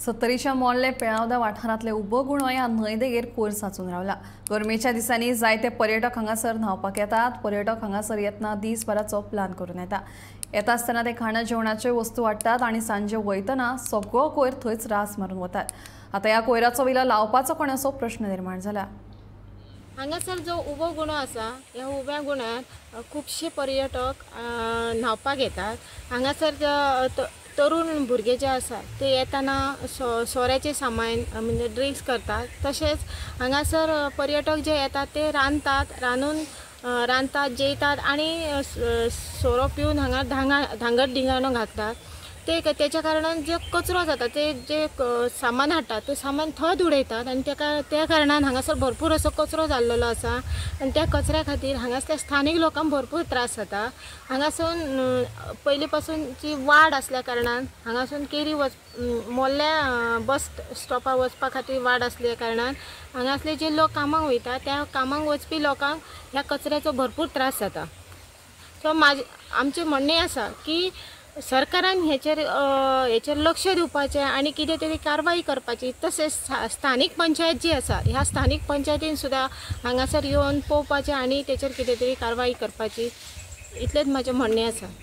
सत्तरीच्या मोडले पिळावदा वाठारांतले उबगुणो ह्या न्हंयदेगेर कोयर साचून रावला। गरमेच्या दिसांनी जायते पर्यटक हांगासर न्हावपाक येतात। पर्यटक हांगासर येतना दिसभराचो प्लान करून येता आसतना ते खाणा जेवणाच्यो वस्तू हाडटात आनी सांजे वयतना सगळो कोयर थंयच रास मारून वतात। आता ह्या कोयराचो विलो लावपाचो कोणाचो प्रश्न निर्माण जाला। हांगासर जो उबो गुणो आसा ह्या उब्या गुण्यात खूबशे पर्यटक न्हावपाक येतात। हांगासर तरुण भुरगे जे आसात ते येताना सोऱ्याचे सामान म्हणजे ड्रिंक्स करतात। तसेच हांगासर पर्यटक जे येतात ते रांदतात जेयतात आणि सोरो पिवन हांगा धांगड धिंगाणो घालतात। त्याच्या कारणान जे कचरो जाता ते जे सामान हाडटात ते सामान थंय उडयतात आणि त्या कारणान हांगासर भरपूर असो कचरो जाल्लो आसा आणि त्या कचऱ्या खातीर हांगासल्या स्थानिक लोकांक भरपूर त्रास जाता। हांगासून पयलीं पासूनची वाड असल्या कारणान हांगासून केरी मोल्ल्या बस स्टॉपार वचपा खातीर वाड असल्या कारणान हांगासले जे लोक कामाक वयता त्या कामाक वचपी लोकांक ह्या कचऱ्याचो भरपूर त्रास जाता। सो आमचें म्हणणें आसा की सरकारान हेचेर लक्ष दिवपाचें आनी कितें तरी कारवाई करपाची। तसेच स्थानिक पंचायत जी आसा ह्या स्थानिक पंचायतीन सुद्दां हांगासर येवन पळोवपाचें आनी तेचेर कितें तरी कारवाई करपाची, इतलेंच म्हजें म्हणणें आसा।